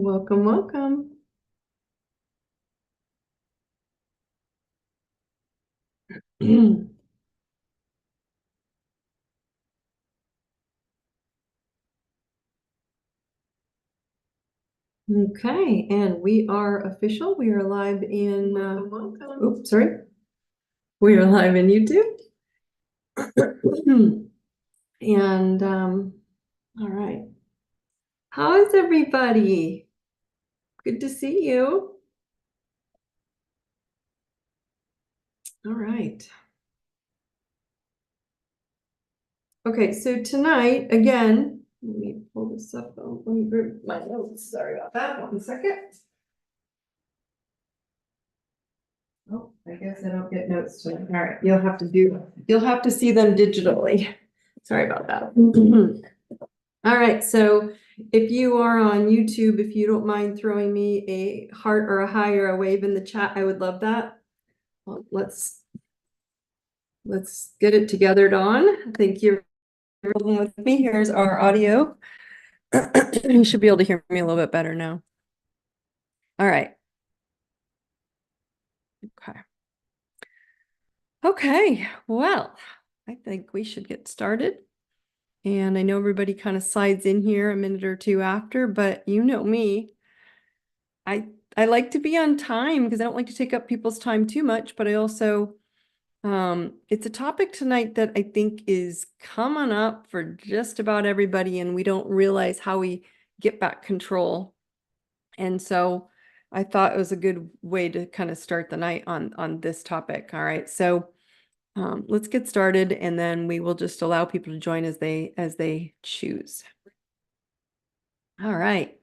Welcome, welcome. Okay, and we are official. We are live in, oops, sorry. We are live in YouTube. And, all right. How is everybody? Good to see you. All right. Okay, so tonight, again, let me pull this up. Let me group my notes. Sorry about that. 1 second. Oh, I guess I don't get notes tonight. All right, you'll have to see them digitally. Sorry about that. All right, so if you are on YouTube, if you don't mind throwing me a heart or a hi or a wave in the chat, I would love that. Well, let's get it together, Dawn. Thank you for holding with me. Here's our audio. You should be able to hear me a little bit better now. All right. Okay. Okay, well, I think we should get started. And I know everybody kind of slides in here a minute or two after, but you know me. I like to be on time because I don't like to take up people's time too much, but I also it's a topic tonight that I think is coming up for just about everybody, and we don't realize how we get back control. And so I thought it was a good way to kind of start the night on this topic. All right, so let's get started, and then we will just allow people to join as they choose. All right.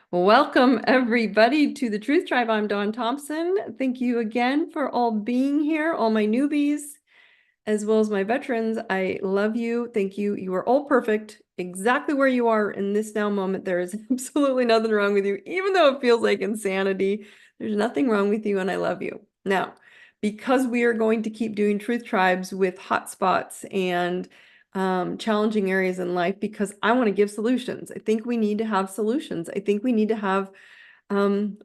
Welcome everybody to the Truth Tribe. I'm Dawn Thompson. Thank you again for all being here, all my newbies, as well as my veterans. I love you. Thank you. You are all perfect, exactly where you are in this now moment. There is absolutely nothing wrong with you, even though it feels like insanity. There's nothing wrong with you, and I love you. Now, because we are going to keep doing Truth Tribes with hotspots and challenging areas in life, because I want to give solutions. I think we need to have solutions. I think we need to have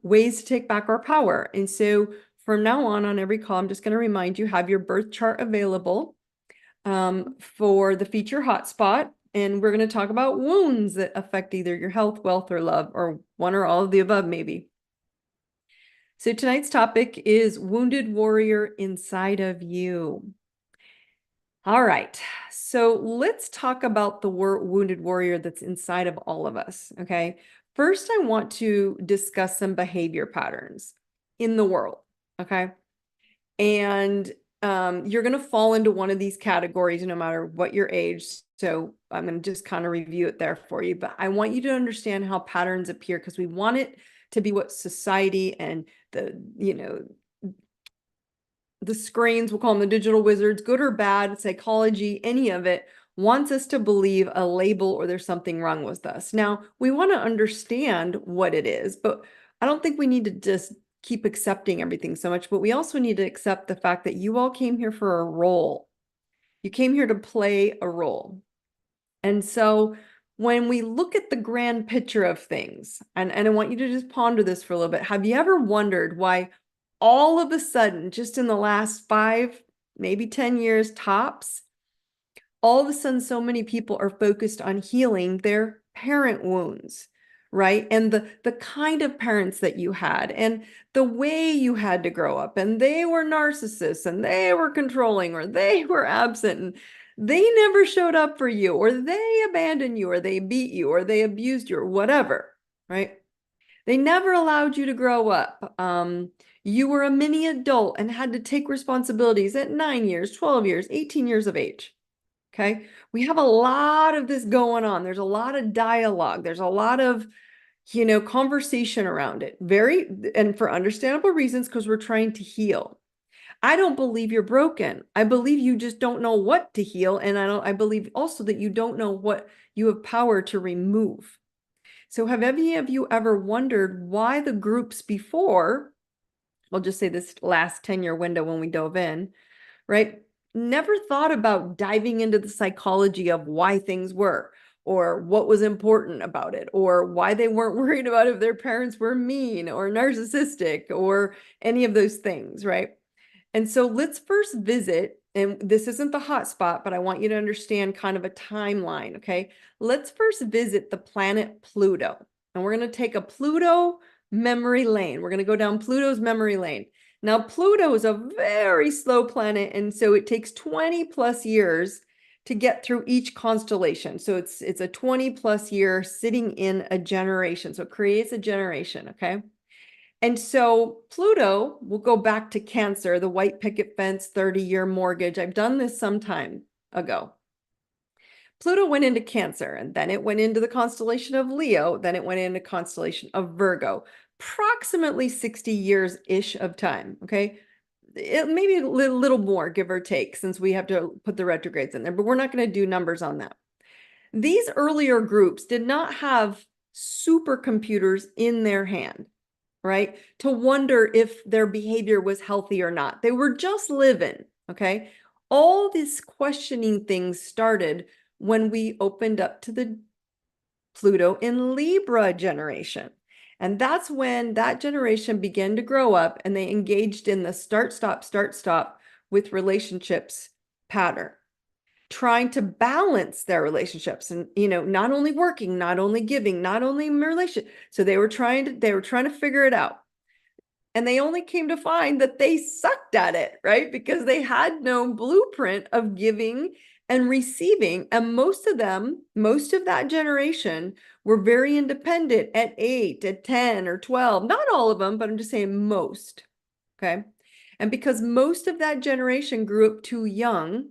ways to take back our power. And so from now on every call, I'm just going to remind you, have your birth chart available for the feature hotspot. And we're going to talk about wounds that affect either your health, wealth, or love, or one or all of the above, maybe. So tonight's topic is wounded warrior inside of you. All right, so let's talk about the wounded warrior that's inside of all of us, okay? First, I want to discuss some behavior patterns in the world, okay? And you're going to fall into one of these categories no matter what your age. So I'm going to just kind of review it there for you. But I want you to understand how patterns appear, because we want it to be what society and the screens, we'll call them the digital wizards, good or bad, psychology, any of it, wants us to believe a label or there's something wrong with us. Now, we want to understand what it is, but I don't think we need to just keep accepting everything so much, but we also need to accept the fact that you all came here for a role. You came here to play a role. And so when we look at the grand picture of things, and I want you to just ponder this for a little bit, have you ever wondered why all of a sudden, just in the last 5, maybe 10 years tops, all of a sudden so many people are focused on healing their parent wounds, right? And the kind of parents that you had and the way you had to grow up, and they were narcissists and they were controlling or they were absent and they never showed up for you, or they abandoned you, or they beat you, or they abused you, or whatever, right? They never allowed you to grow up. You were a mini adult and had to take responsibilities at 9 years, 12 years, 18 years of age. Okay. We have a lot of this going on. There's a lot of dialogue. There's a lot of, conversation around it. And for understandable reasons, because we're trying to heal. I don't believe you're broken. I believe you just don't know what to heal. And I believe also that you don't know what you have power to remove. So have any of you ever wondered why the groups before, I'll just say this last 10-year window when we dove in, right? Never thought about diving into the psychology of why things were. or what was important about it, or why they weren't worried about if their parents were mean or narcissistic or any of those things, right? And so let's first visit, and this isn't the hot spot, but I want you to understand kind of a timeline, okay? Let's first visit the planet Pluto. And we're going to take a Pluto memory lane. We're going to go down Pluto's memory lane. Now, Pluto is a very slow planet, and so it takes 20 plus years to get through each constellation. So it's a 20 plus year sitting in a generation. So it creates a generation, okay? And so Pluto will go back to Cancer, the white picket fence, 30-year mortgage. I've done this some time ago. Pluto went into Cancer, and then it went into the constellation of Leo, then it went into constellation of Virgo, approximately 60 years-ish of time, okay? Maybe a little more, give or take, since we have to put the retrogrades in there, but we're not going to do numbers on that. These earlier groups did not have supercomputers in their hand, right? To wonder if their behavior was healthy or not. They were just living, okay? All these questioning things started when we opened up to the Pluto in Libra generation. And that's when that generation began to grow up and they engaged in the start, stop with relationships pattern, trying to balance their relationships and, not only working, not only giving, not only in relation. So they were trying to figure it out. And they only came to find that they sucked at it, right? Because they had no blueprint of giving and receiving. And most of that generation were very independent at 8, at 10 or 12. Not all of them, but I'm just saying most. Okay. And because most of that generation grew up too young,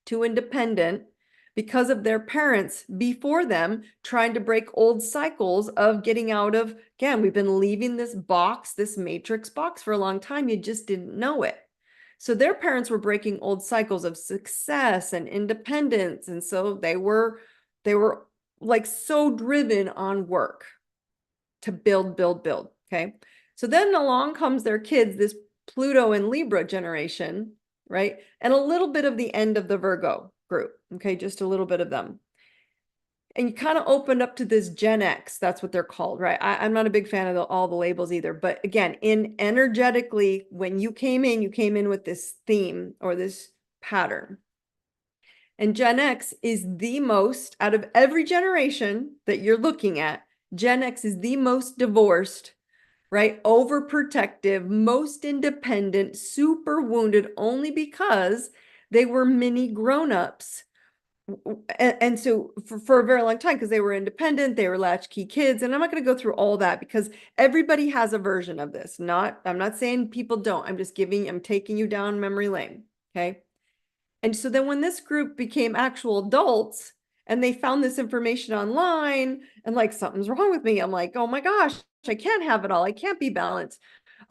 too independent, because of their parents before them trying to break old cycles of getting out of, again, we've been leaving this box, this matrix box for a long time. You just didn't know it. So their parents were breaking old cycles of success and independence. And so they were like so driven on work to build. Okay. So then along comes their kids, this Pluto and Libra generation, right? And a little bit of the end of the Virgo group, okay? Just a little bit of them. And you kind of opened up to this Gen X, that's what they're called, right? I'm not a big fan of all the labels either, but again, energetically, when you came in with this theme or this pattern. And Gen X is the most, out of every generation that you're looking at, Gen X is the most divorced, right? Overprotective, most independent, super wounded, only because they were mini grown-ups. And so for a very long time, because they were independent, they were latchkey kids. And I'm not going to go through all that because everybody has a version of this. I'm not saying people don't. I'm taking you down memory lane. Okay. And so then when this group became actual adults and they found this information online and like, something's wrong with me. I'm like, oh my gosh, I can't have it all. I can't be balanced.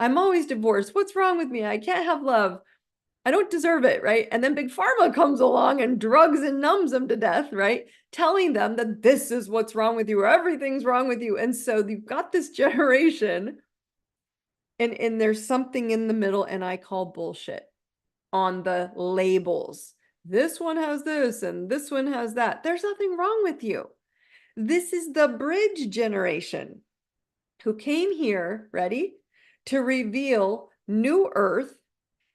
I'm always divorced. What's wrong with me? I can't have love. I don't deserve it, right? And then Big Pharma comes along and drugs and numbs them to death, right? Telling them that this is what's wrong with you or everything's wrong with you. And so you've got this generation and there's something in the middle, and I call bullshit on the labels. This one has this and this one has that. There's nothing wrong with you. This is the bridge generation who came here, ready, to reveal new earth.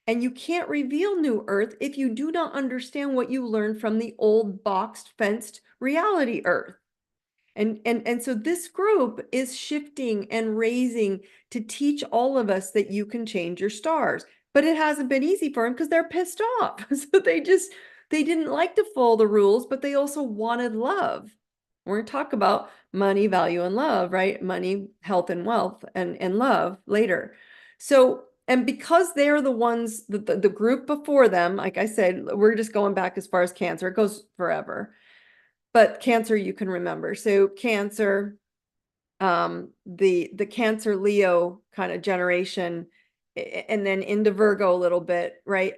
And you can't reveal new earth if you do not understand what you learned from the old boxed, fenced reality earth. And so this group is shifting and raising to teach all of us that you can change your stars. But it hasn't been easy for them because they're pissed off. So they didn't like to follow the rules, but they also wanted love. We're going to talk about money, value, and love, right? Money, health, and wealth, and love later. So, and because they're the ones, the group before them, like I said, we're just going back as far as Cancer. It goes forever. But Cancer, you can remember. So Cancer, the Cancer Leo kind of generation, and then into Virgo a little bit, right?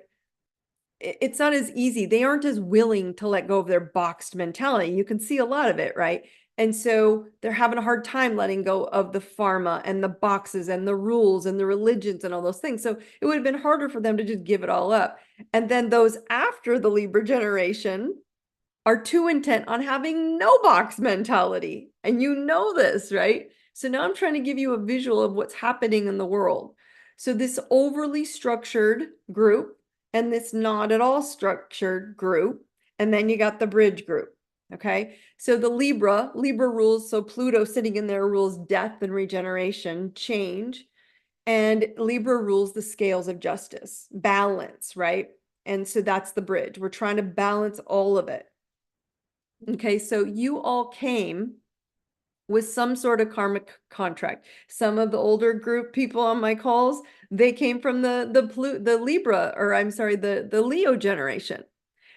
It's not as easy. They aren't as willing to let go of their boxed mentality. You can see a lot of it, right? And so they're having a hard time letting go of the pharma and the boxes and the rules and the religions and all those things. So it would have been harder for them to just give it all up. And then those after the Libra generation, are too intent on having no box mentality. And you know this, right? So now I'm trying to give you a visual of what's happening in the world. So this overly structured group and this not at all structured group, and then you got the bridge group. Okay, so the Libra rules, so Pluto sitting in there rules death and regeneration, change, and Libra rules the scales of justice, balance, right? And so that's the bridge. We're trying to balance all of it. Okay, so you all came with some sort of karmic contract. Some of the older group people on my calls, they came from the Libra, or I'm sorry, the Leo generation.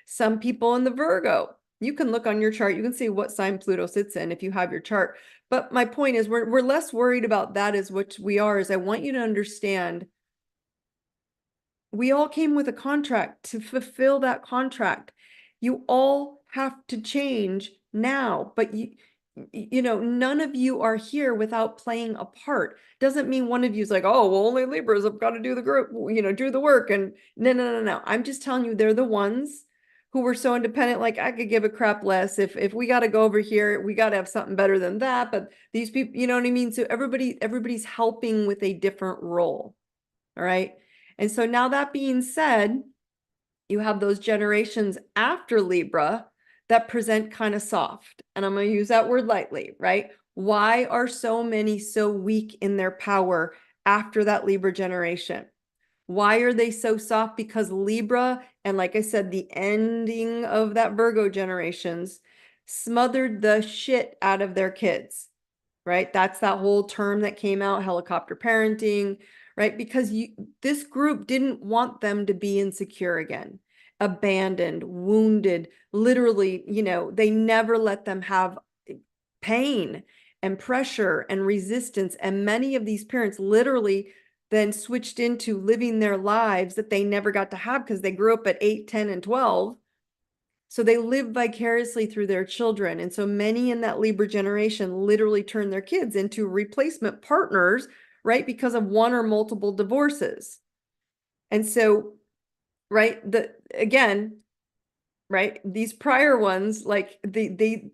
Some people in the Virgo. You can look on your chart, you can see what sign Pluto sits in if you have your chart. But my point is we're less worried about that as what we are, is I want you to understand we all came with a contract to fulfill that contract. You all have to change now, but you know, none of you are here without playing a part. Doesn't mean one of you's like, oh, well, only Libras have got to do the group, you know, do the work. And no. I'm just telling you, they're the ones who were so independent. Like, I could give a crap less if we got to go over here, we got to have something better than that. But these people, you know what I mean? So everybody's helping with a different role. All right. And so now that being said, you have those generations after Libra that present kind of soft. And I'm going to use that word lightly, right? Why are so many so weak in their power after that Libra generation? Why are they so soft? Because Libra, and like I said, the ending of that Virgo generations smothered the shit out of their kids, right? That's that whole term that came out, helicopter parenting, right? Because this group didn't want them to be insecure again, abandoned, wounded, literally, you know, they never let them have pain and pressure and resistance. And many of these parents literally then switched into living their lives that they never got to have because they grew up at 8, 10, and 12. So they live vicariously through their children. And so many in that Libra generation literally turn their kids into replacement partners, right? Because of one or multiple divorces. And so, right, again, right, these prior ones, like I'm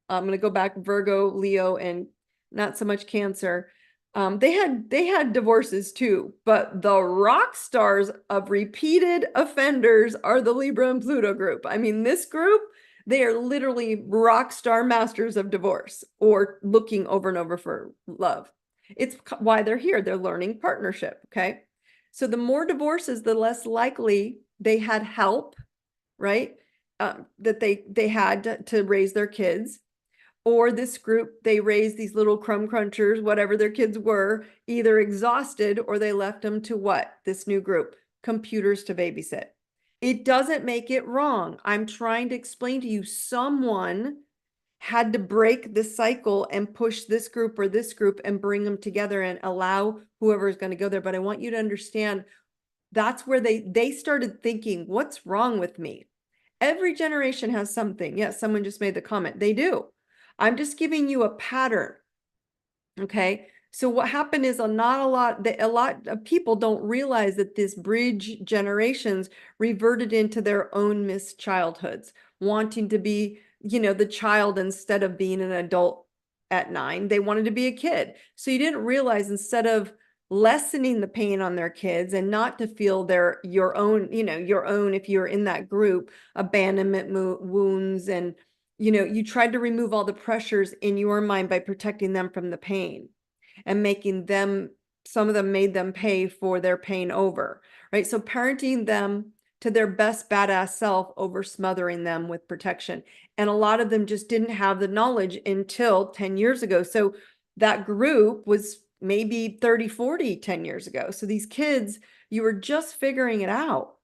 going to go back, Virgo, Leo, and not so much Cancer. They had divorces too, but the rock stars of repeated offenders are the Libra and Pluto group. I mean, this group, they are literally rock star masters of divorce or looking over and over for love. It's why they're here. They're learning partnership. Okay. So the more divorces, the less likely they had help, right? That they had to raise their kids. Or this group, they raised these little crumb crunchers, whatever their kids were, either exhausted or they left them to what? This new group, computers to babysit. It doesn't make it wrong. I'm trying to explain to you, someone had to break the cycle and push this group or this group and bring them together and allow whoever is going to go there. But I want you to understand that's where they started thinking, what's wrong with me? Every generation has something. Yes, someone just made the comment. They do. I'm just giving you a pattern. Okay. So what happened is a lot of people don't realize that this bridge generations reverted into their own missed childhoods, wanting to be, you know, the child instead of being an adult at 9. They wanted to be a kid. So you didn't realize, instead of lessening the pain on their kids and not to feel your own, you know, your own, if you're in that group, abandonment wounds, and you know, you tried to remove all the pressures in your mind by protecting them from the pain and making them, some of them made them pay for their pain over, right? So parenting them to their best badass self over smothering them with protection. And a lot of them just didn't have the knowledge until 10 years ago. So that group was maybe 30, 40, 10 years ago. So these kids, you were just figuring it out.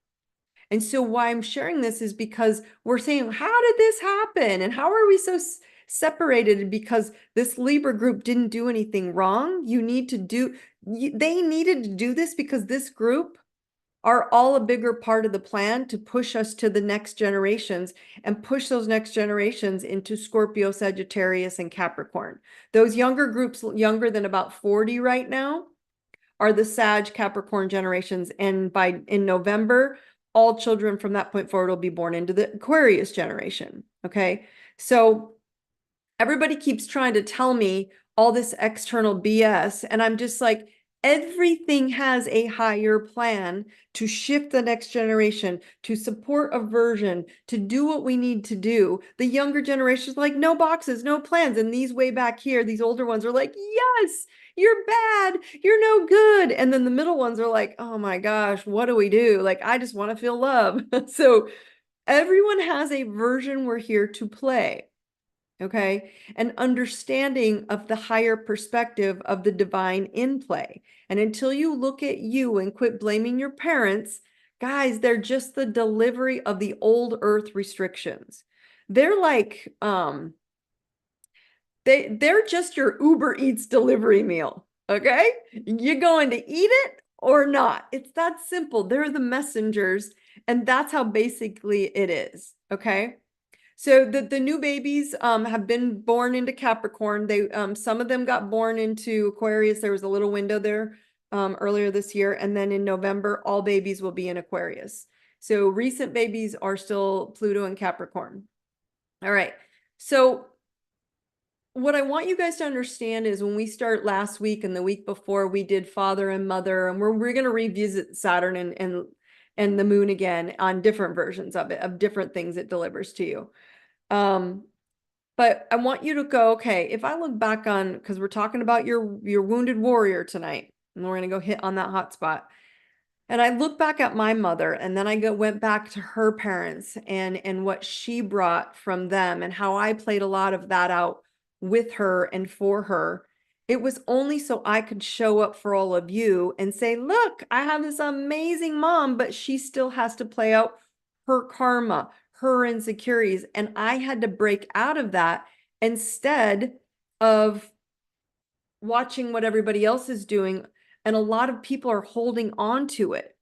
And so why I'm sharing this is because we're saying, how did this happen? And how are we so separated? Because this Libra group didn't do anything wrong. They needed to do this because this group are all a bigger part of the plan to push us to the next generations and push those next generations into Scorpio, Sagittarius, and Capricorn. Those younger groups, younger than about 40 right now, are the Sag Capricorn generations. And in November, all children from that point forward will be born into the Aquarius generation. Okay. So everybody keeps trying to tell me all this external BS. And I'm just like, everything has a higher plan to shift the next generation, to support a version, to do what we need to do. The younger generation's like, no boxes, no plans. And these way back here, these older ones are like, yes, you're bad, you're no good. And then the middle ones are like, oh my gosh, what do we do? Like, I just want to feel love. So everyone has a version we're here to play. Okay. An understanding of the higher perspective of the divine in play. And until you look at you and quit blaming your parents, guys, they're just the delivery of the old earth restrictions. They're like, they're just your Uber Eats delivery meal. Okay. You're going to eat it or not. It's that simple. They're the messengers. And that's how basically it is. Okay. So the new babies have been born into Capricorn. They some of them got born into Aquarius. There was a little window there earlier this year, and then in November, all babies will be in Aquarius. So recent babies are still Pluto and Capricorn. All right. So what I want you guys to understand is when we start last week and the week before, we did father and mother, and we're going to revisit Saturn and the moon again on different versions of it, of different things it delivers to you. But I want you to go, okay, if I look back on, because we're talking about your wounded warrior tonight, and we're going to go hit on that hot spot. And I look back at my mother, and then I went back to her parents and what she brought from them and how I played a lot of that out with her and for her. It was only so I could show up for all of you and say, look, I have this amazing mom, but she still has to play out her karma, her insecurities. And I had to break out of that instead of watching what everybody else is doing. And a lot of people are holding on to it.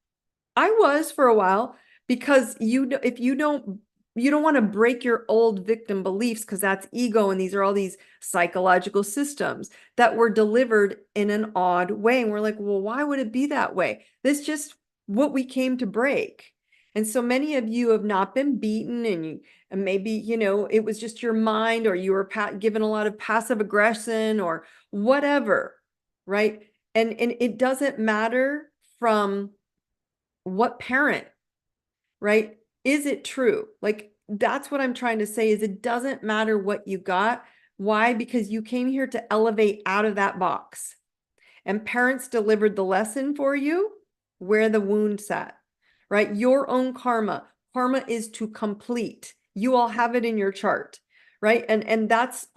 I was for a while, because if you don't want to break your old victim beliefs, because that's ego, and these are all these psychological systems that were delivered in an odd way. And we're like, well, why would it be that way? This is just what we came to break. And so many of you have not been beaten, and maybe, it was just your mind, or you were given a lot of passive aggression or whatever, right? And it doesn't matter from what parent, right? Is it true? Like, that's what I'm trying to say, is it doesn't matter what you got. Why? Because you came here to elevate out of that box, and parents delivered the lesson for you where the wound sat, right? Your own karma. Karma is to complete. You all have it in your chart, right? And that's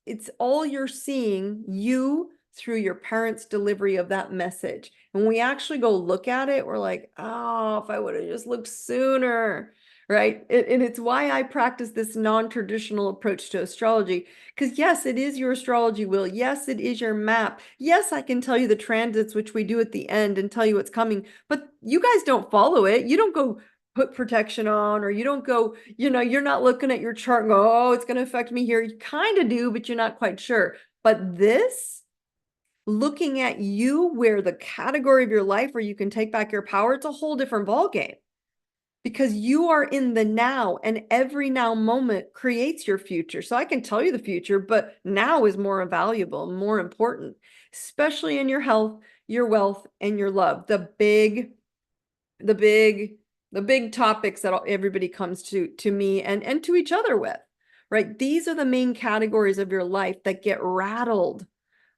it's all you're seeing, you through your parents' delivery of that message. And when we actually go look at it, we're like, oh, if I would have just looked sooner, right? And it's why I practice this non-traditional approach to astrology. Because yes, it is your astrology wheel. Yes, it is your map. Yes, I can tell you the transits, which we do at the end, and tell you what's coming. But you guys don't follow it. You don't go put protection on, or you don't go, you're not looking at your chart and go, oh, it's going to affect me here. You kind of do, but you're not quite sure. But this, looking at you, where the category of your life where you can take back your power, it's a whole different ballgame, because you are in the now, and every now moment creates your future. So I can tell you the future, but now is more valuable, more important, especially in your health, your wealth, and your love. The big topics that everybody comes to me and to each other with, right? These are the main categories of your life that get rattled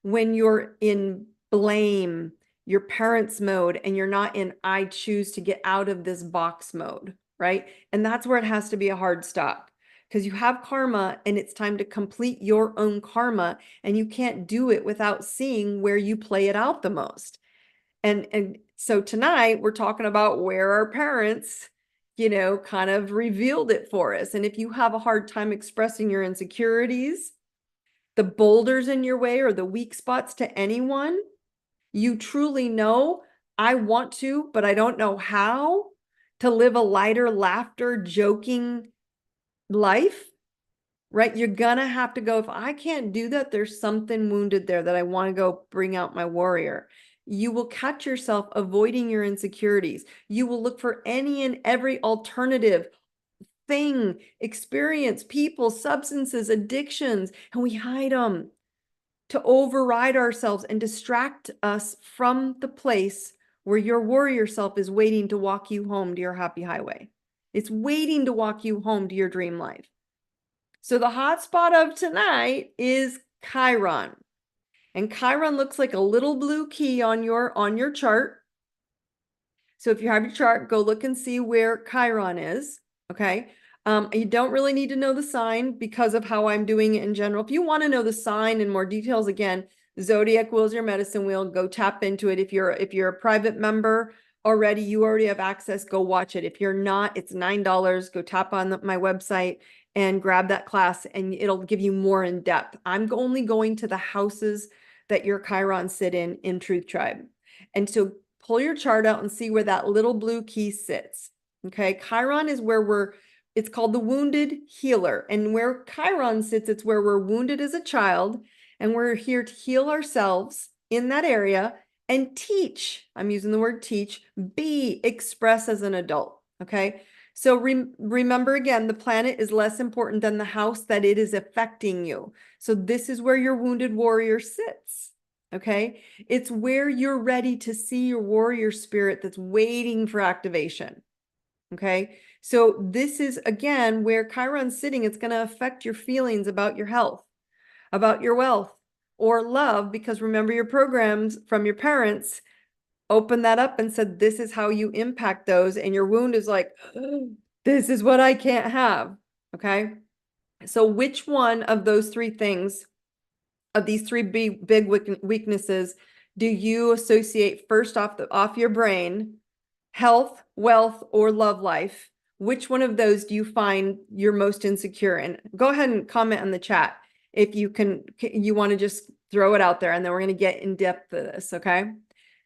when you're in blame, your parents mode, and you're not in I choose to get out of this box mode, right? And that's where it has to be a hard stop, because you have karma and it's time to complete your own karma, and you can't do it without seeing where you play it out the most. And so tonight we're talking about where our parents, kind of revealed it for us. And if you have a hard time expressing your insecurities, the boulders in your way, or the weak spots to anyone, you truly know, I want to, but I don't know how to live a lighter, laughter, joking life, right? You're gonna have to go, if I can't do that, there's something wounded there that I want to go bring out my warrior. you will catch yourself avoiding your insecurities. You will look for any and every alternative thing, experience, people, substances, addictions, and we hide them to override ourselves and distract us from the place where your warrior self is waiting to walk you home to your happy highway. It's waiting to walk you home to your dream life. So the hot spot of tonight is Chiron. And Chiron looks like a little blue key on your chart. So if you have your chart, go look and see where Chiron is, okay? You don't really need to know the sign because of how I'm doing it in general. If you want to know the sign and more details, again, Zodiac wheel is your medicine wheel. Go tap into it. If you're a private member already, you already have access, go watch it. If you're not, it's $9. Go tap on my website and grab that class and it'll give you more in depth. I'm only going to the houses that your Chiron sit in Truth Tribe. And so pull your chart out and see where that little blue key sits. Okay, Chiron is where it's called the wounded healer. And where Chiron sits, it's where we're wounded as a child and we're here to heal ourselves in that area and teach. I'm using the word teach, express as an adult. Okay, so remember again, the planet is less important than the house that it is affecting you. So this is where your wounded warrior sits. Okay, it's where you're ready to see your warrior spirit that's waiting for activation. Okay, so this is again where Chiron's sitting. It's going to affect your feelings about your health, about your wealth, or love, because remember your programs from your parents opened that up and said, this is how you impact those. And your wound is like, oh, this is what I can't have. Okay, so which one of those three things, of these three big weaknesses, do you associate first off your brain? Health, wealth, or love life? Which one of those do you find you're most insecure in? Go ahead and comment in the chat if you want to just throw it out there, and then we're going to get in depth of this, okay?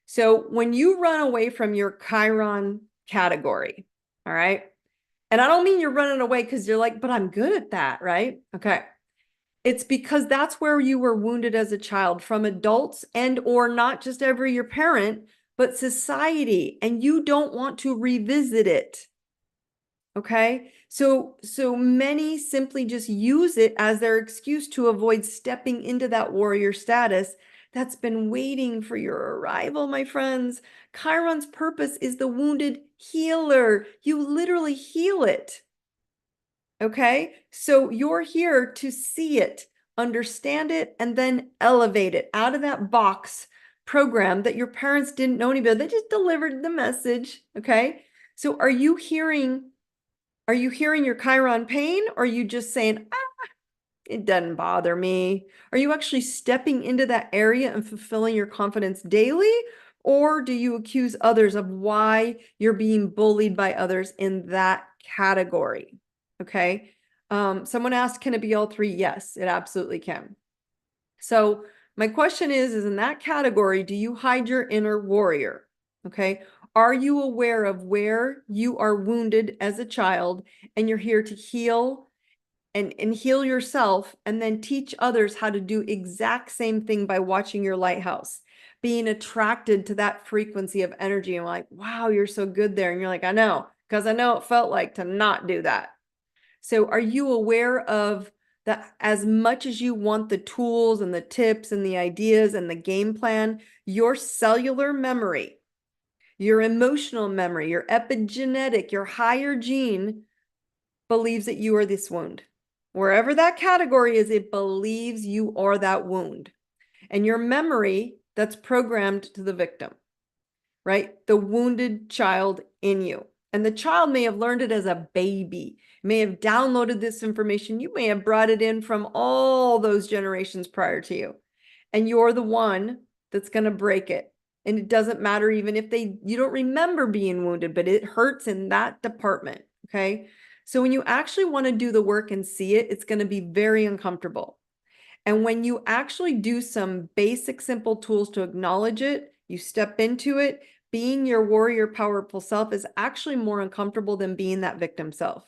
So when you run away from your Chiron category, all right? And I don't mean you're running away because you're like, but I'm good at that, right? Okay. It's because that's where you were wounded as a child from adults and or not just ever your parent, but society, and you don't want to revisit it. Okay? So many simply just use it as their excuse to avoid stepping into that warrior status that's been waiting for your arrival, my friends. Chiron's purpose is the wounded healer. You literally heal it. Okay, so you're here to see it, understand it, and then elevate it out of that box program that your parents didn't know any better. They just delivered the message. Okay, so are you hearing your Chiron pain, or are you just saying, it doesn't bother me? Are you actually stepping into that area and fulfilling your confidence daily? Or do you accuse others of why you're being bullied by others in that category? Okay. Someone asked, can it be all three? Yes, it absolutely can. So my question is in that category, do you hide your inner warrior? Okay. Are you aware of where you are wounded as a child and you're here to heal and heal yourself and then teach others how to do exact same thing by watching your lighthouse, being attracted to that frequency of energy and like, wow, you're so good there. And you're like, I know, because I know it felt like to not do that. So are you aware of that? As much as you want the tools and the tips and the ideas and the game plan, your cellular memory, your emotional memory, your epigenetic, your higher gene believes that you are this wound. Wherever that category is, it believes you are that wound. And your memory, that's programmed to the victim, right? The wounded child in you. And the child may have learned it as a baby, may have downloaded this information. You may have brought it in from all those generations prior to you. And you're the one that's going to break it. And it doesn't matter even if you don't remember being wounded, but it hurts in that department. Okay. So when you actually want to do the work and see it, it's going to be very uncomfortable. And when you actually do some basic, simple tools to acknowledge it, you step into it, being your warrior, powerful self is actually more uncomfortable than being that victim self.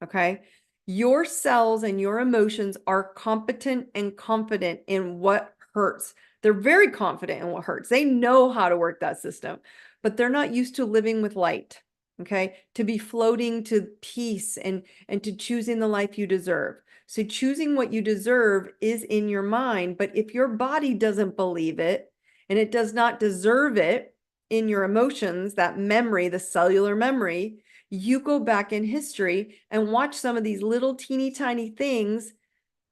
Okay. Your cells and your emotions are competent and confident in what hurts. They're very confident in what hurts. They know how to work that system, but they're not used to living with light. Okay. To be floating to peace and to choosing the life you deserve. So choosing what you deserve is in your mind, but if your body doesn't believe it and it does not deserve it in your emotions, that memory, the cellular memory, you go back in history and watch some of these little teeny tiny things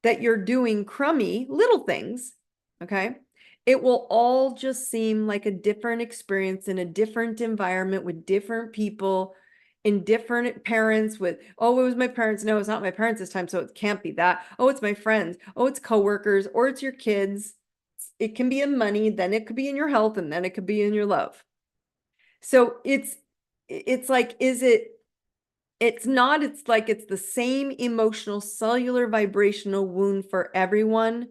that you're doing crummy, little things, okay? It will all just seem like a different experience in a different environment with different people, in different parents with, oh, it was my parents. No, it's not my parents this time, so it can't be that. Oh, it's my friends. Oh, it's coworkers, or it's your kids. It can be in money, then it could be in your health, and then it could be in your love. So it's like, it's not, it's like it's the same emotional cellular vibrational wound for everyone,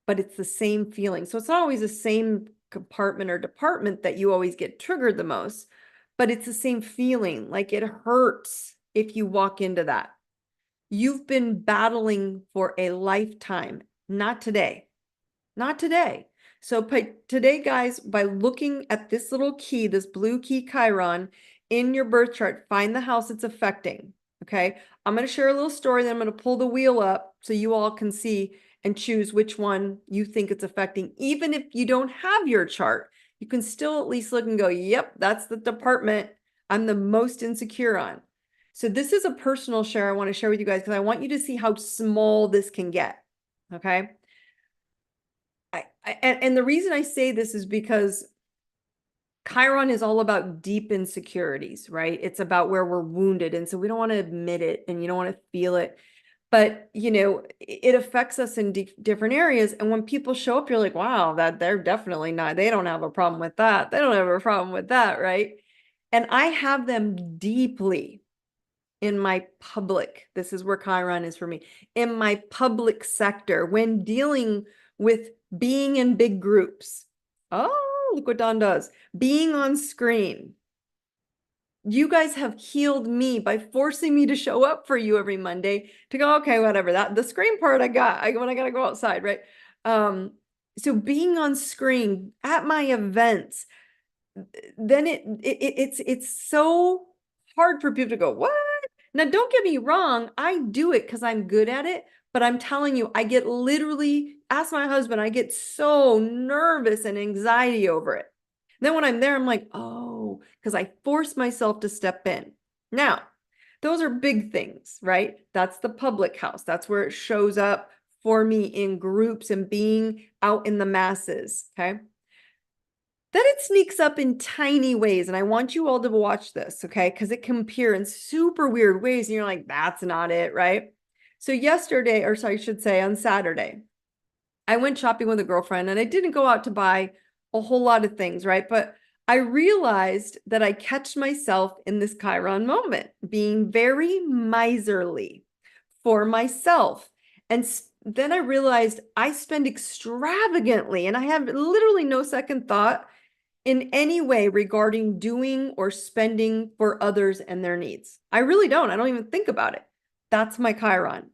but it's the same feeling. So it's not always the same compartment or department that you always get triggered the most, but it's the same feeling. Like it hurts if you walk into that. You've been battling for a lifetime, not today, not today. So today, guys, by looking at this little key, this blue key Chiron in your birth chart, find the house it's affecting. Okay. I'm going to share a little story, then I'm going to pull the wheel up so you all can see and choose which one you think it's affecting. Even if you don't have your chart, you can still at least look and go, yep, that's the department I'm the most insecure on. So this is a personal share I want to share with you guys because I want you to see how small this can get. Okay. And the reason I say this is because Chiron is all about deep insecurities, right? It's about where we're wounded. And so we don't want to admit it and you don't want to feel it. But, you know, it affects us in different areas. And when people show up, you're like, wow, that they're definitely not, they don't have a problem with that. They don't have a problem with that, right? And I have them deeply in my public, this is where Chiron is for me, in my public sector when dealing with being in big groups. Oh, look what Dawn does. Being on screen. You guys have healed me by forcing me to show up for you every Monday to go, okay, whatever, that the screen part I got when I got to go outside, right? So being on screen at my events, then it's so hard for people to go, what? Now, don't get me wrong. I do it because I'm good at it, but I'm telling you, I get literally, ask my husband, I get so nervous and anxiety over it. Then when I'm there, I'm like, oh, because I force myself to step in. Now, those are big things, right? That's the public house. That's where it shows up for me in groups and being out in the masses, okay? Then it sneaks up in tiny ways. And I want you all to watch this, okay? Because it can appear in super weird ways. And you're like, that's not it, right? So yesterday, or sorry, I should say on Saturday, I went shopping with a girlfriend and I didn't go out to buy a whole lot of things, right? But I realized that I catch myself in this Chiron moment, being very miserly for myself. And then I realized I spend extravagantly and I have literally no second thought in any way regarding doing or spending for others and their needs. I really don't. I don't even think about it. That's my Chiron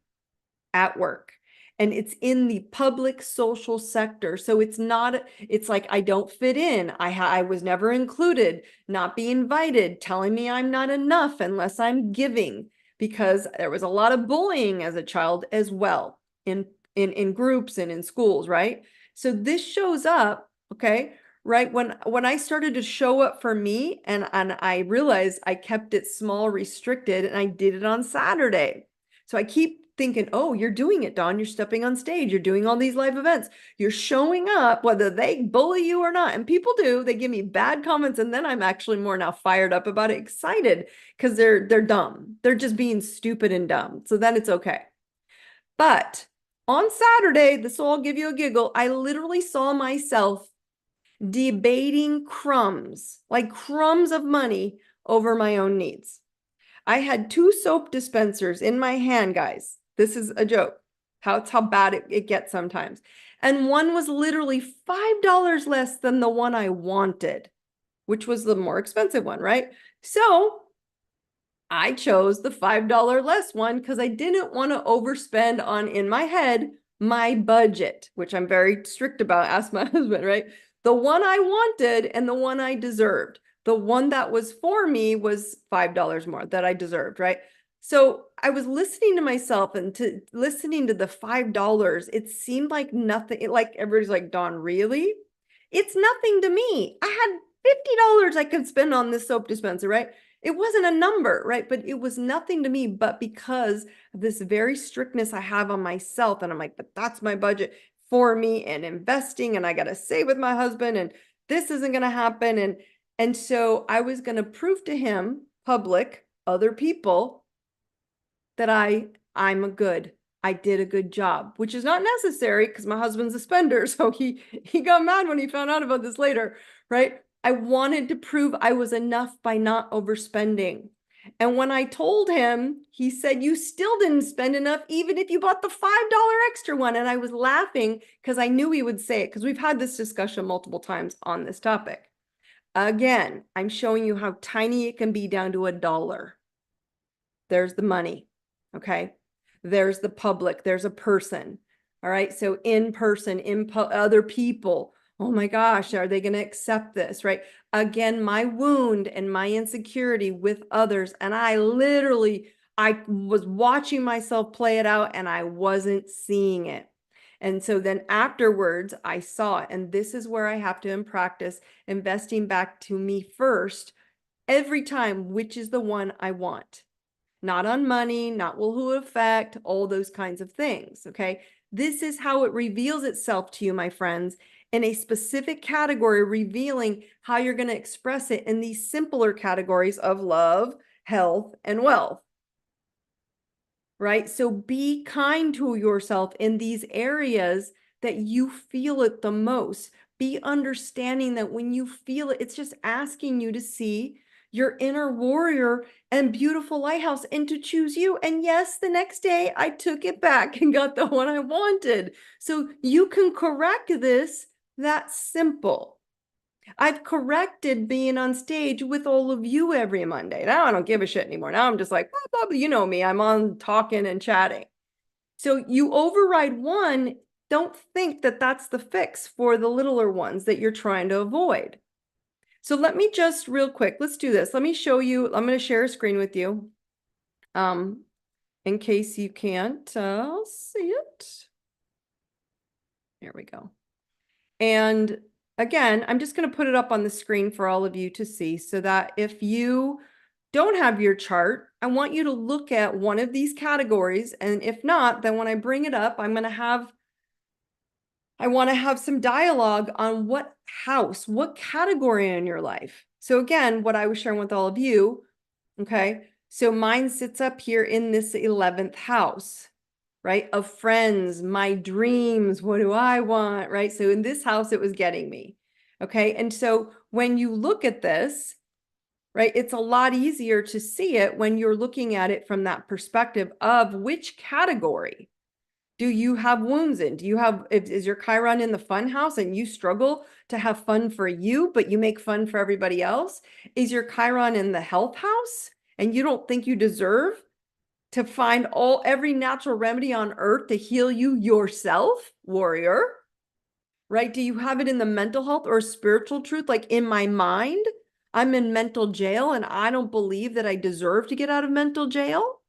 at work. And it's in the public social sector. So it's not, it's like I don't fit in. I was never included, not be invited, telling me I'm not enough unless I'm giving, because there was a lot of bullying as a child as well in groups and in schools, right? So this shows up, okay? Right. When I started to show up for me and I realized I kept it small, restricted, and I did it on Saturday. So I keep thinking, oh, you're doing it, Dawn. You're stepping on stage. You're doing all these live events. You're showing up, whether they bully you or not. And people do. They give me bad comments. And then I'm actually more now fired up about it, excited because they're dumb. They're just being stupid and dumb. So then it's okay. But on Saturday, this will all give you a giggle. I literally saw myself debating crumbs, like crumbs of money over my own needs. I had 2 soap dispensers in my hand, guys. This is a joke. It's how bad it gets sometimes. And one was literally $5 less than the one I wanted, which was the more expensive one, right? So I chose the $5 less one because I didn't want to overspend on, in my head, my budget, which I'm very strict about, ask my husband, right? The one I wanted and the one I deserved. The one that was for me was $5 more that I deserved, right? So I was listening to myself and to listening to the $5. It seemed like nothing, like everybody's like, Dawn, really? It's nothing to me. I had $50 I could spend on this soap dispenser, right? It wasn't a number, right? But it was nothing to me, but because of this very strictness I have on myself, and I'm like, but that's my budget for me and investing, and I got to save with my husband, and this isn't going to happen. And so I was going to prove to him, public, other people, that I'm a good, I did a good job, which is not necessary because my husband's a spender. So he got mad when he found out about this later, right? I wanted to prove I was enough by not overspending. And when I told him, he said, you still didn't spend enough, even if you bought the $5 extra one. And I was laughing because I knew he would say it, because we've had this discussion multiple times on this topic. Again, I'm showing you how tiny it can be down to $1. There's the money. Okay. There's the public. There's a person. All right. So in person, other people. Oh my gosh, are they going to accept this? Right. Again, my wound and my insecurity with others. And I was watching myself play it out and I wasn't seeing it. And so then afterwards, I saw it. And this is where I have to practice investing back to me first every time, which is the one I want. Not on money, not will who affect, all those kinds of things, okay? This is how it reveals itself to you, my friends, in a specific category, revealing how you're going to express it in these simpler categories of love, health, and wealth, right? So be kind to yourself in these areas that you feel it the most. Be understanding that when you feel it, it's just asking you to see your inner warrior and beautiful lighthouse and to choose you. And yes, the next day I took it back and got the one I wanted. So you can correct this. That's simple. I've corrected being on stage with all of you every Monday. Now I don't give a shit anymore. Now I'm just like, blah, blah, blah. You know me, I'm on talking and chatting. So you override one, don't think that that's the fix for the littler ones that you're trying to avoid. So let me just real quick, let's do this. Let me show you, I'm going to share a screen with you in case you can't see it. There we go. And again, I'm just going to put it up on the screen for all of you to see so that if you don't have your chart, I want you to look at one of these categories. And if not, then when I bring it up, I want to have some dialogue on what house, what category in your life. So again, what I was sharing with all of you, okay? So mine sits up here in this 11th house, right? Of friends, my dreams, what do I want, right? So in this house, it was getting me, okay? And so when you look at this, right, it's a lot easier to see it when you're looking at it from that perspective of which category do you have wounds in? Do you have, is your Chiron in the fun house and you struggle to have fun for you, but you make fun for everybody else? Is your Chiron in the health house and you don't think you deserve to find every natural remedy on earth to heal you yourself, warrior? Right? Do you have it in the mental health or spiritual truth? Like in my mind, I'm in mental jail and I don't believe that I deserve to get out of mental jail.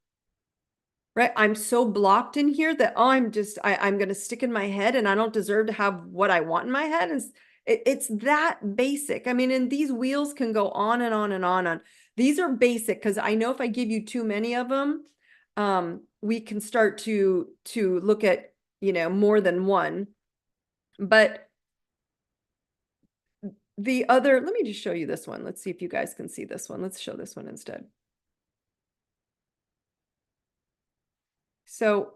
Right? I'm so blocked in here that I'm going to stick in my head and I don't deserve to have what I want in my head. And it's that basic. I mean, and these wheels can go on and on and on. These are basic because I know if I give you too many of them, we can start to look at, more than one. But the other, let me just show you this one. Let's see if you guys can see this one. Let's show this one instead. So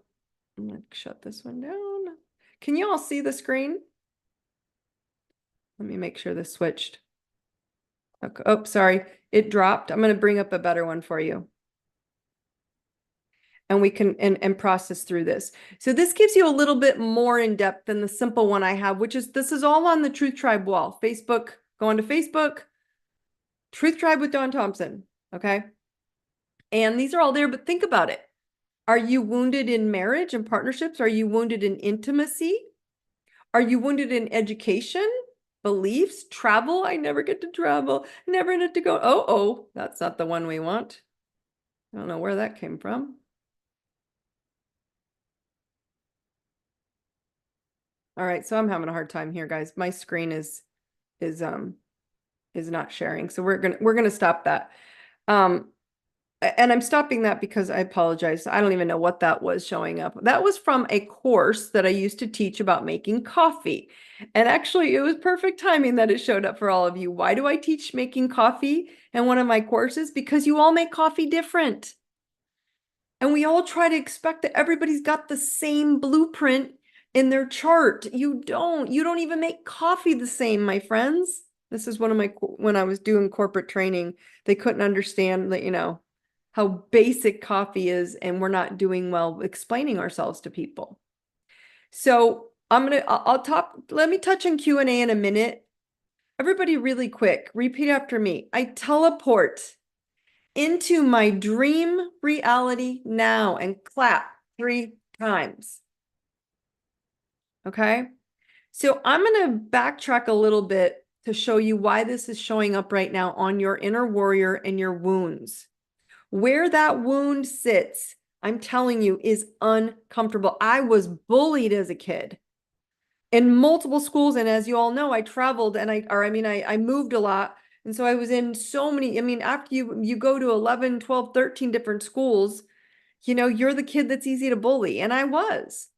I'm going to shut this one down. Can you all see the screen? Let me make sure this switched. Okay. Oh, sorry. It dropped. I'm going to bring up a better one for you. And we can and process through this. So this gives you a little bit more in depth than the simple one I have, which is this is all on the Truth Tribe wall. Facebook, go on to Facebook, Truth Tribe with Dawn Thompson. Okay. And these are all there, but think about it. Are you wounded in marriage and partnerships? Are you wounded in intimacy? Are you wounded in education, beliefs, travel? I never get to travel, never get to go. Oh, that's not the one we want. I don't know where that came from. All right, so I'm having a hard time here, guys. My screen is not sharing. So we're gonna stop that. And I'm stopping that because I apologize. I don't even know what that was showing up. That was from a course that I used to teach about making coffee. And actually, it was perfect timing that it showed up for all of you. Why do I teach making coffee in one of my courses? Because you all make coffee different. And we all try to expect that everybody's got the same blueprint in their chart. You don't. You don't even make coffee the same, my friends. This is one of my, when I was doing corporate training, they couldn't understand that, how basic coffee is, and we're not doing well explaining ourselves to people. So let me touch on Q&A in a minute. Everybody really quick, repeat after me. I teleport into my dream reality now and clap 3 times. Okay. So I'm going to backtrack a little bit to show you why this is showing up right now on your inner warrior and your wounds. Where that wound sits, I'm telling you, is uncomfortable. I was bullied as a kid in multiple schools. And as you all know, I traveled and I moved a lot. And so I was in so many, after you go to 11, 12, 13 different schools, you're the kid that's easy to bully. And I was.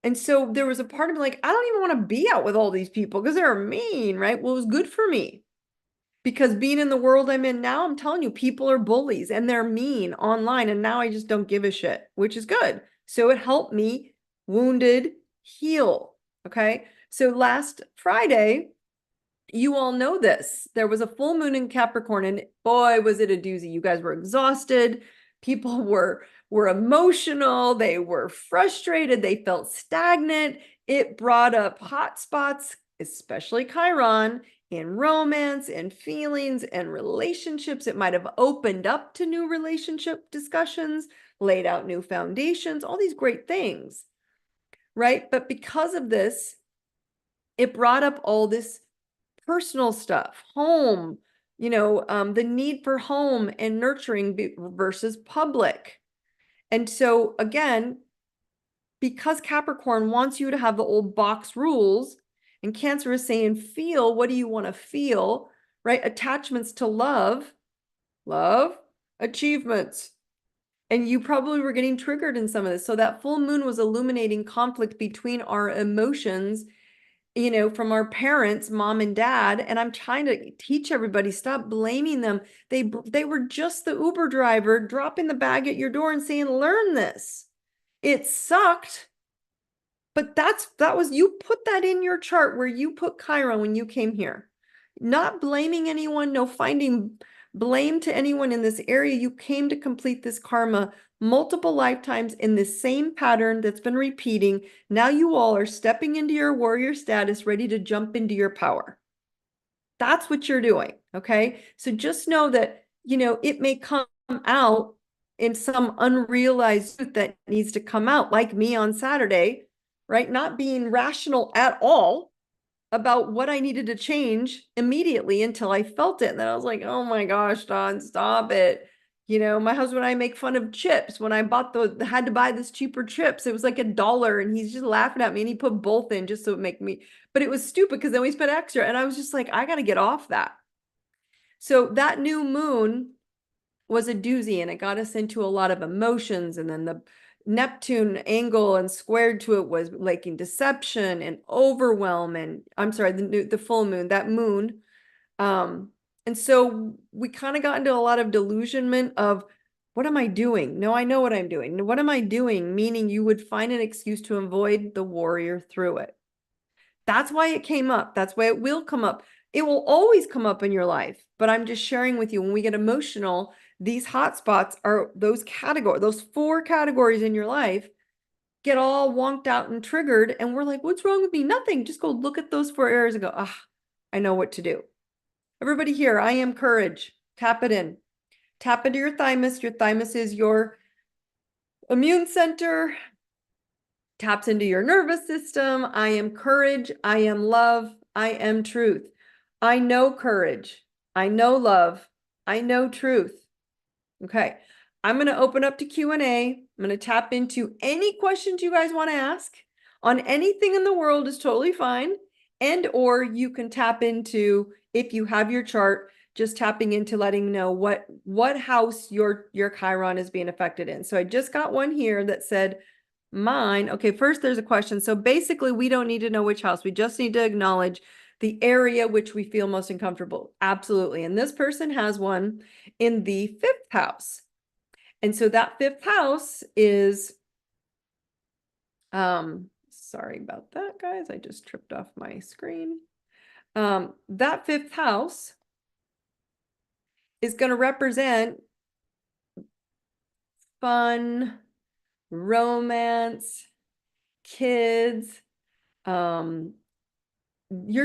And so there was a part of me like, I don't even want to be out with all these people because they're mean, right? Well, it was good for me. Because being in the world I'm in now, I'm telling you, people are bullies and they're mean online. And now I just don't give a shit, which is good. So it helped me wounded heal. Okay. So last Friday, you all know this. There was a full moon in Capricorn, and boy, was it a doozy. You guys were exhausted. People were emotional. They were frustrated. They felt stagnant. It brought up hot spots, especially Chiron, in romance and feelings and relationships. It might have opened up to new relationship discussions, laid out new foundations, all these great things, right? But because of this, it brought up all this personal stuff, home, the need for home and nurturing versus public. And so again, because Capricorn wants you to have the old box rules, and Cancer is saying, feel, what do you want to feel, right? Attachments to love, achievements. And you probably were getting triggered in some of this. So that full moon was illuminating conflict between our emotions, from our parents, mom and dad. And I'm trying to teach everybody, stop blaming them. They were just the Uber driver dropping the bag at your door and saying, learn this. It sucked. But that was, you put that in your chart where you put Chiron when you came here. Not blaming anyone, no finding blame to anyone in this area. You came to complete this karma multiple lifetimes in this same pattern that's been repeating. Now you all are stepping into your warrior status, ready to jump into your power. That's what you're doing, okay? So just know that, it may come out in some unrealized truth that needs to come out, like me on Saturday, right? Not being rational at all about what I needed to change immediately until I felt it. And then I was like, oh my gosh, Dawn, stop it. My husband and I make fun of chips. When I had to buy this cheaper chips, it was like $1 and he's just laughing at me and he put both in just so it make me, but it was stupid because then we spent extra. And I was just like, I got to get off that. So that new moon was a doozy and it got us into a lot of emotions. And then the Neptune angle and squared to it was like in deception and overwhelm. And I'm sorry, the full moon, that moon. And so we kind of got into a lot of delusionment of, what am I doing? No, I know what I'm doing. What am I doing? Meaning you would find an excuse to avoid the warrior through it. That's why it came up. That's why it will come up. It will always come up in your life. But I'm just sharing with you, when we get emotional, these hot spots are those 4 categories in your life get all wonked out and triggered. And we're like, what's wrong with me? Nothing. Just go look at those 4 areas and go, I know what to do. Everybody here, I am courage. Tap it in. Tap into your thymus. Your thymus is your Immune center taps into your nervous system. I am courage. I am love. I am truth. I know courage. I know love. I know truth. Okay. I'm going to open up to Q&A. I'm going to tap into any questions you guys want to ask on anything in the world is totally fine. And or you can tap into, if you have your chart, just tapping into letting know what house your Chiron is being affected in. So I just got one here that said mine. Okay, first there's a question. So basically we don't need to know which house. We just need to acknowledge the area which we feel most uncomfortable. Absolutely. And this person has one in the fifth house. And so that fifth house is, sorry about that, guys. I just tripped off my screen. That fifth house is going to represent fun, romance, kids, your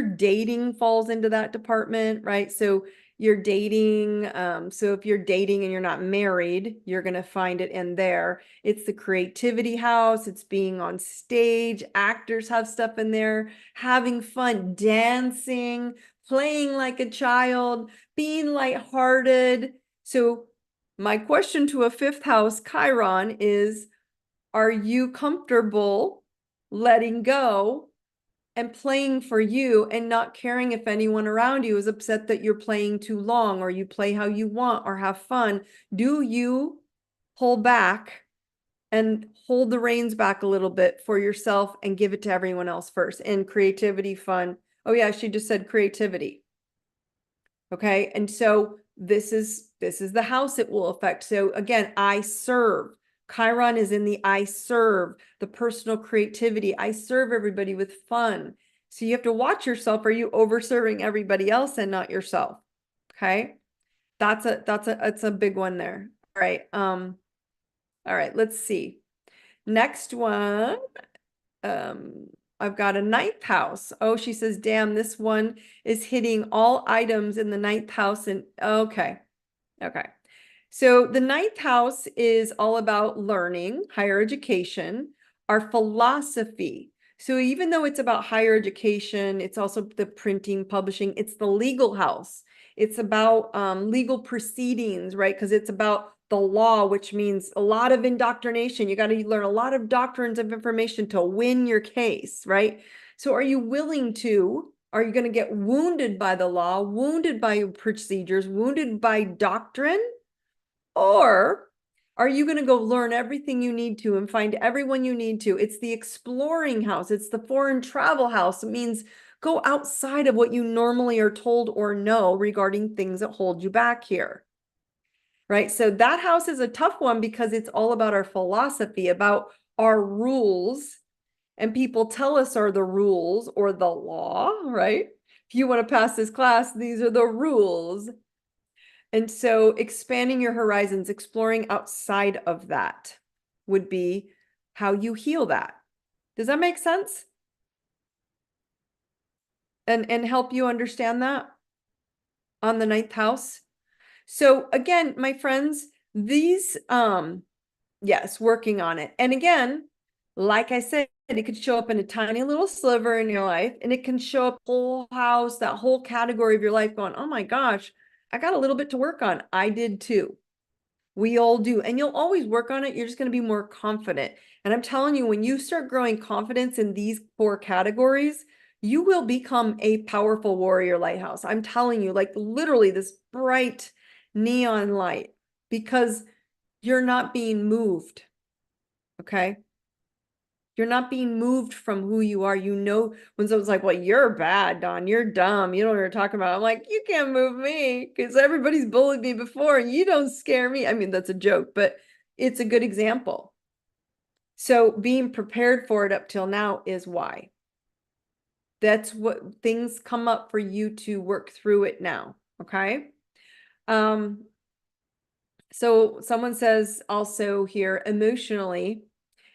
dating falls into that department, right? So you're dating. So if you're dating and you're not married, you're going to find it in there. It's the creativity house. It's being on stage. Actors have stuff in there, having fun, dancing, playing like a child, being lighthearted. So my question to a fifth house Chiron is, are you comfortable letting go and playing for you and not caring if anyone around you is upset that you're playing too long or you play how you want or have fun? Do you pull back and hold the reins back a little bit for yourself and give it to everyone else first? And creativity, fun. Oh yeah, she just said creativity. Okay. And so this is the house it will affect. So again, I serve. Chiron is in the I serve, the personal creativity. I serve everybody with fun. So you have to watch yourself. Are you over serving everybody else and not yourself? Okay. That's a big one there. All right. All right, let's see. Next one. I've got a ninth house. Oh, she says, damn, this one is hitting all items in the ninth house. And okay. Okay. So the ninth house is all about learning, higher education, our philosophy. So even though it's about higher education, it's also the printing, publishing, it's the legal house. It's about legal proceedings, right? Because it's about the law, which means a lot of indoctrination. You got to learn a lot of doctrines of information to win your case, right? So are you willing to? Are you going to get wounded by the law, wounded by procedures, wounded by doctrine? Or are you going to go learn everything you need to and find everyone you need to? It's the exploring house. It's the foreign travel house. It means go outside of what you normally are told or know regarding things that hold you back here. Right? So that house is a tough one because it's all about our philosophy, about our rules. And people tell us are the rules or the law, right? If you want to pass this class, these are the rules. And so expanding your horizons, exploring outside of that would be how you heal that. Does that make sense? And help you understand that on the ninth house? So again, my friends, these, yes, working on it. And again, like I said, it could show up in a tiny little sliver in your life, and it can show up whole house, that whole category of your life going, oh my gosh, I got a little bit to work on. I did too. We all do. And you'll always work on it. You're just going to be more confident. And I'm telling you, when you start growing confidence in these four categories, you will become a powerful warrior lighthouse. I'm telling you, like literally this bright neon light, because you're not being moved. Okay. You're not being moved from who you are. You know, when someone's like, well, you're bad, Dawn, you're dumb, you don't know what you're talking about. I'm like, you can't move me because everybody's bullied me before and you don't scare me. I mean, that's a joke, but it's a good example. So being prepared for it up till now is why. That's what things come up for you to work through it now. Okay. So someone says also here, emotionally,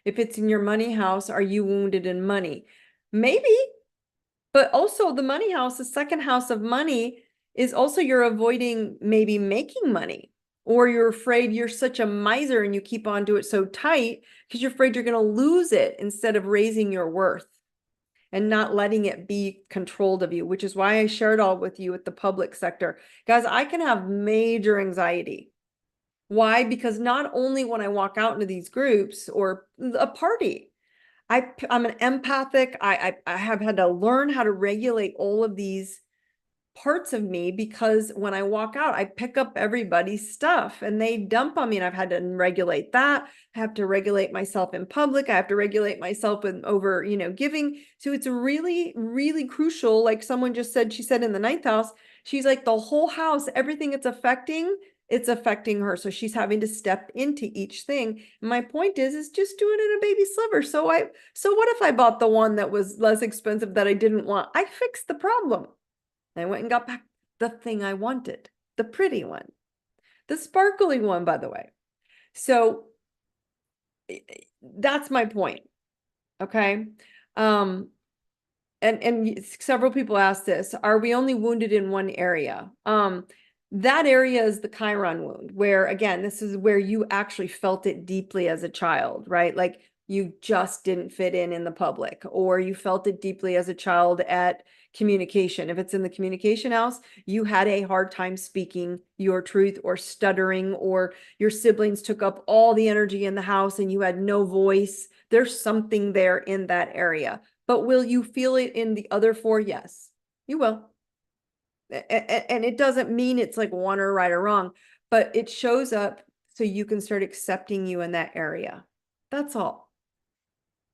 if it's in your money house, are you wounded in money? Maybe, but also the money house, the second house of money, is also you're avoiding maybe making money. or you're afraid you're such a miser and you keep on to it so tight because you're afraid you're going to lose it instead of raising your worth and not letting it be controlled of you, which is why I shared all with you with the public sector. Guys, I can have major anxiety. Why? Because not only when I walk out into these groups or a party, I'm an empathic. I have had to learn how to regulate all of these parts of me because when I walk out, I pick up everybody's stuff and they dump on me, and I've had to regulate that. I have to regulate myself in public. I have to regulate myself over, giving. So it's really, really crucial. Like someone just said, she said in the ninth house, she's like the whole house, everything it's affecting her. So she's having to step into each thing. And my point is just do it in a baby sliver. So what if I bought the one that was less expensive that I didn't want? I fixed the problem. I went and got back the thing I wanted, the pretty one, the sparkly one, by the way. So that's my point. Okay. And several people asked this, are we only wounded in one area? That area is the Chiron wound, where again, this is where you actually felt it deeply as a child, right? Like you just didn't fit in the public, or you felt it deeply as a child at communication. If it's in the communication house, you had a hard time speaking your truth, or stuttering, or your siblings took up all the energy in the house and you had no voice. There's something there in that area. But will you feel it in the other four? Yes, you will. And it doesn't mean it's like one or right or wrong, but it shows up so you can start accepting you in that area. That's all.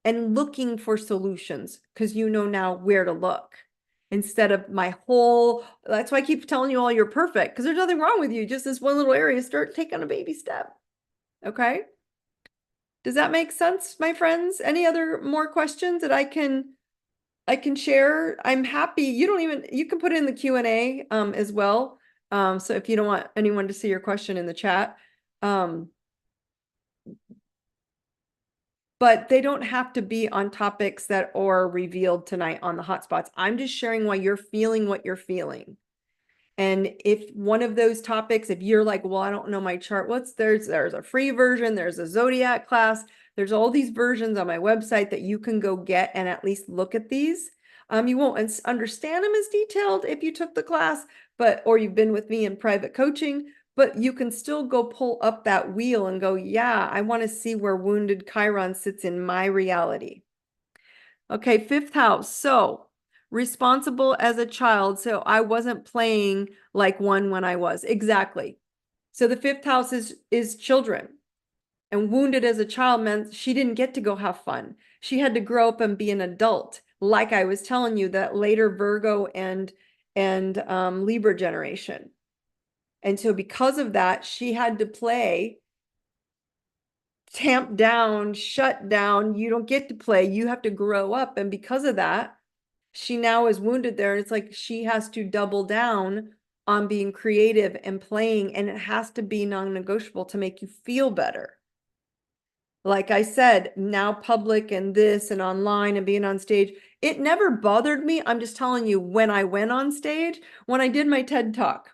And looking for solutions, because you know now where to look. Instead of that's why I keep telling you all you're perfect, because there's nothing wrong with you. Just this one little area, start taking a baby step. Okay? Does that make sense, my friends? Any other more questions that I can share? I'm happy. You can put it in the Q&A as well. So if you don't want anyone to see your question in the chat, but they don't have to be on topics that are revealed tonight on the hotspots. I'm just sharing why you're feeling what you're feeling. And if one of those topics, if you're like, well, I don't know my chart, there's a free version, there's a Zodiac class, there's all these versions on my website that you can go get and at least look at these. You won't understand them as detailed if you took the class, or you've been with me in private coaching, but you can still go pull up that wheel and go, yeah, I want to see where wounded Chiron sits in my reality. Okay, fifth house. So responsible as a child. So I wasn't playing like one when I was. Exactly. So the fifth house is children. And wounded as a child meant she didn't get to go have fun. She had to grow up and be an adult. Like I was telling you, that later Virgo and Libra generation. And so because of that, she had to play tamped down, shut down. You don't get to play. You have to grow up. And because of that, she now is wounded there. And it's like she has to double down on being creative and playing. And it has to be non-negotiable to make you feel better. Like I said, now public and this and online and being on stage, it never bothered me. I'm just telling you, when I went on stage, when I did my TED Talk,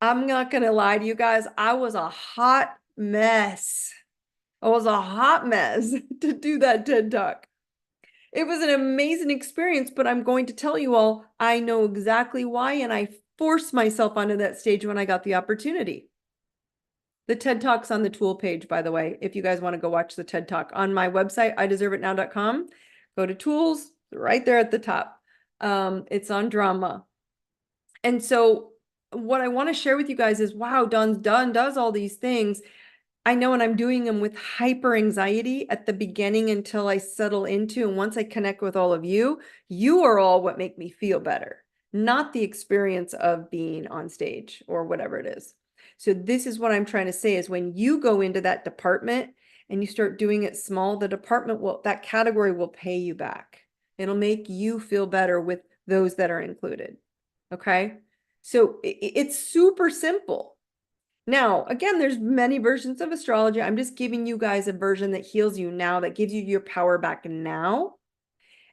I'm not going to lie to you guys, I was a hot mess. I was a hot mess to do that TED Talk. It was an amazing experience, but I'm going to tell you all, I know exactly why, and I forced myself onto that stage when I got the opportunity. The TED Talk's on the tool page, by the way, if you guys want to go watch the TED Talk on my website, ideserveitnow.com. Go to tools, right there at the top. It's on drama. And so what I want to share with you guys is, wow, Dawn does all these things. I know, and I'm doing them with hyper anxiety at the beginning until I settle into, and once I connect with all of you, you are all what make me feel better, not the experience of being on stage or whatever it is. So this is what I'm trying to say is when you go into that department and you start doing it small, the department that category will pay you back. It'll make you feel better with those that are included. Okay. So it's super simple. Now, again, there's many versions of astrology. I'm just giving you guys a version that heals you now, that gives you your power back now.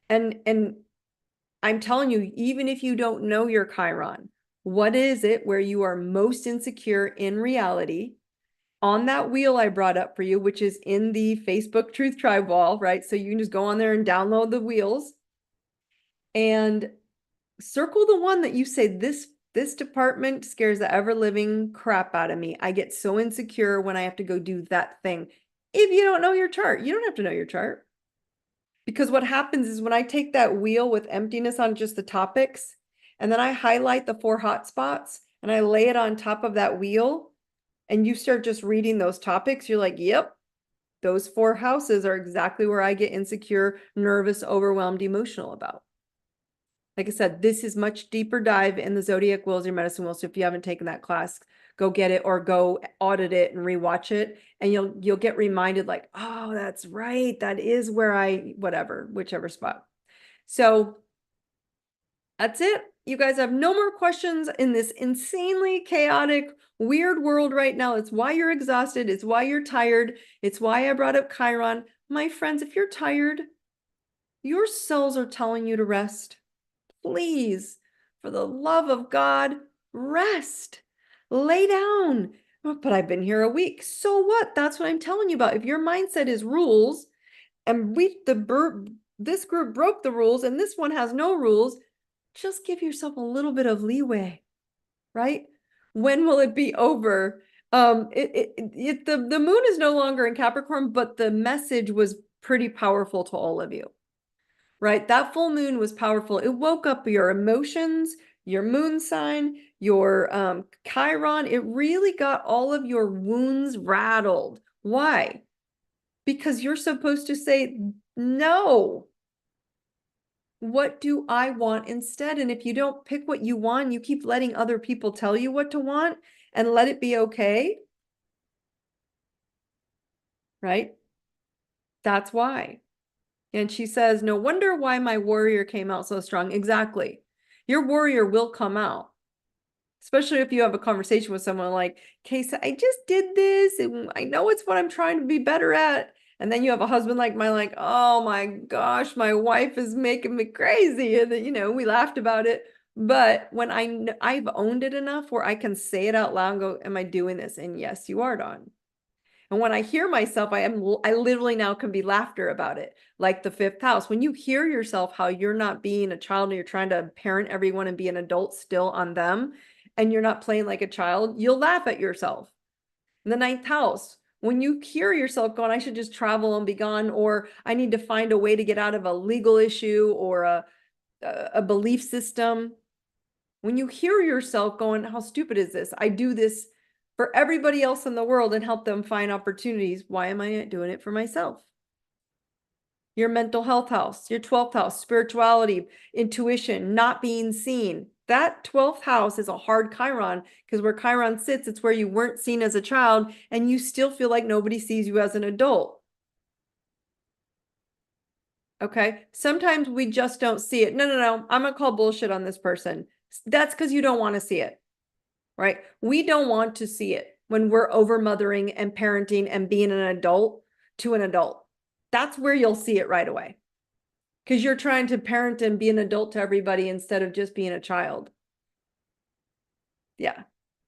And I'm telling you, even if you don't know your Chiron, what is it where you are most insecure in reality? on that wheel I brought up for you, which is in the Facebook Truth Tribe wall, right? So you can just go on there and download the wheels and circle the one that you say, this department scares the ever living crap out of me. I get so insecure when I have to go do that thing. If you don't know your chart, you don't have to know your chart. Because what happens is when I take that wheel with emptiness on just the topics, and then I highlight the 4 hot spots and I lay it on top of that wheel, and you start just reading those topics, you're like, yep, those 4 houses are exactly where I get insecure, nervous, overwhelmed, emotional about. Like I said, this is much deeper dive in the Zodiac wheels, your medicine wheel. So if you haven't taken that class, go get it or go audit it and rewatch it. And you'll get reminded like, oh, that's right. That is where whichever spot. So that's it. You guys have no more questions in this insanely chaotic, weird world right now. It's why you're exhausted. It's why you're tired. It's why I brought up Chiron. My friends, if you're tired, your cells are telling you to rest. Please, for the love of God, rest. Lay down. But I've been here a week. So what? That's what I'm telling you about. If your mindset is rules, and this group broke the rules, and this one has no rules, just give yourself a little bit of leeway, right? When will it be over? The moon is no longer in Capricorn, but the message was pretty powerful to all of you. Right? That full moon was powerful. It woke up your emotions, your moon sign, your Chiron. It really got all of your wounds rattled. Why? Because you're supposed to say, no. What do I want instead? And if you don't pick what you want, you keep letting other people tell you what to want and let it be okay. Right? That's why. And she says, no wonder why my warrior came out so strong. Exactly. Your warrior will come out, especially if you have a conversation with someone like, Kaysa, I just did this. And I know it's what I'm trying to be better at. And then you have a husband like mine, like, oh my gosh, my wife is making me crazy. And then, we laughed about it. But when I've owned it enough where I can say it out loud and go, am I doing this? And yes, you are, Dawn. And when I hear myself, I literally now can be laughter about it. Like the 5th house, when you hear yourself, how you're not being a child and you're trying to parent everyone and be an adult still on them, and you're not playing like a child, you'll laugh at yourself. In the 9th house, when you hear yourself going, I should just travel and be gone, or I need to find a way to get out of a legal issue or a belief system. When you hear yourself going, how stupid is this? I do this for everybody else in the world and help them find opportunities. Why am I not doing it for myself? Your mental health house, your 12th house, spirituality, intuition, not being seen. That 12th house is a hard Chiron, because where Chiron sits, it's where you weren't seen as a child and you still feel like nobody sees you as an adult. Okay. Sometimes we just don't see it. No. I'm going to call bullshit on this person. That's because you don't want to see it. Right? We don't want to see it when we're over mothering and parenting and being an adult to an adult. That's where you'll see it right away. Because you're trying to parent and be an adult to everybody instead of just being a child. Yeah.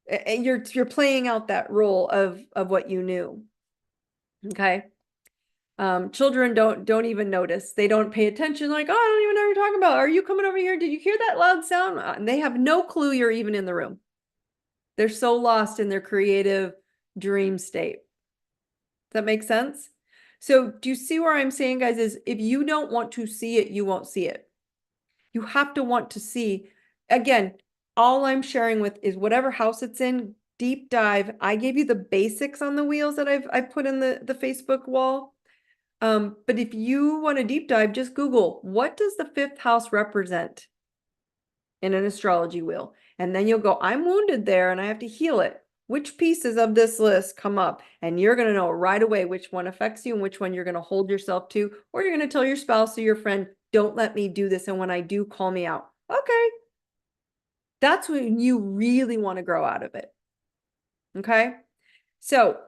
And you're playing out that role of what you knew. Okay. Children don't even notice. They don't pay attention. Like, oh, I don't even know what you're talking about. Are you coming over here? Did you hear that loud sound? And they have no clue you're even in the room. They're so lost in their creative dream state. Does that make sense? So do you see where I'm saying, guys, is if you don't want to see it, you won't see it. You have to want to see. Again, all I'm sharing with is whatever house it's in, deep dive. I gave you the basics on the wheels that I've put in the Facebook wall. But if you want to deep dive, just Google, what does the 5th house represent in an astrology wheel? And then you'll go, I'm wounded there and I have to heal it. Which pieces of this list come up? And you're going to know right away which one affects you and which one you're going to hold yourself to, or you're going to tell your spouse or your friend, don't let me do this. And when I do, call me out. Okay. That's when you really want to grow out of it. Okay. So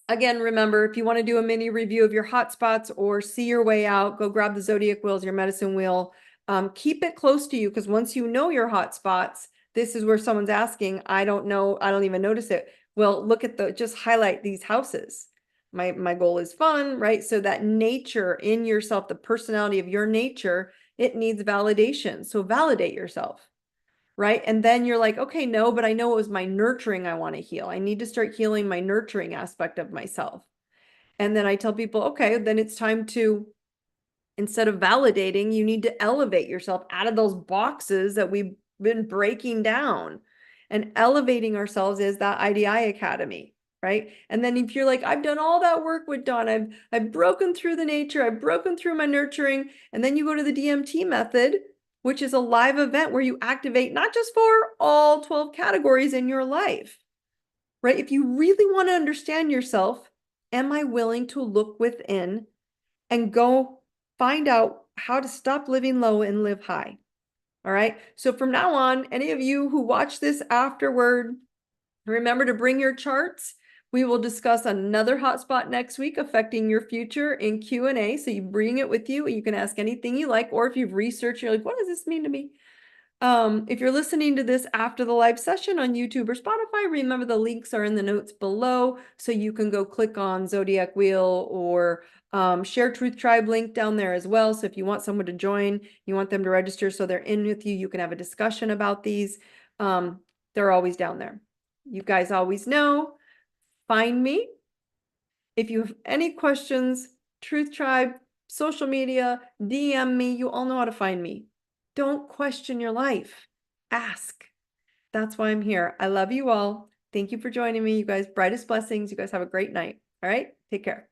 again, remember, if you want to do a mini review of your hotspots or see your way out, go grab the Zodiac wheels, your medicine wheel. Keep it close to you, because once you know your hotspots, this is where someone's asking, I don't know, I don't even notice it. Well, look at just highlight these houses. My goal is fun, right? So that nature in yourself, the personality of your nature, it needs validation. So validate yourself, right? And then you're like, okay, no, but I know it was my nurturing I want to heal. I need to start healing my nurturing aspect of myself. And then I tell people, okay, then it's time to, instead of validating, you need to elevate yourself out of those boxes that we've been breaking down. And elevating ourselves is that IDI Academy, right? And then if you're like, I've done all that work with Dawn, I've broken through the nature, I've broken through my nurturing, and then you go to the DMT method, which is a live event where you activate not just for all 12 categories in your life, right? If you really want to understand yourself, am I willing to look within and go find out how to stop living low and live high? All right. So from now on, any of you who watch this afterward, remember to bring your charts. We will discuss another hotspot next week affecting your future in Q&A. So you bring it with you. You can ask anything you like, or if you've researched, you're like, what does this mean to me? If you're listening to this after the live session on YouTube or Spotify, remember the links are in the notes below, so you can go click on Zodiac Wheel or Share Truth Tribe link down there as well. So if you want someone to join, you want them to register so they're in with you, you can have a discussion about these. They're always down there. You guys always know, find me. If you have any questions, Truth Tribe, social media, DM me, you all know how to find me. Don't question your life. Ask. That's why I'm here. I love you all. Thank you for joining me. You guys, brightest blessings. You guys have a great night. All right. Take care.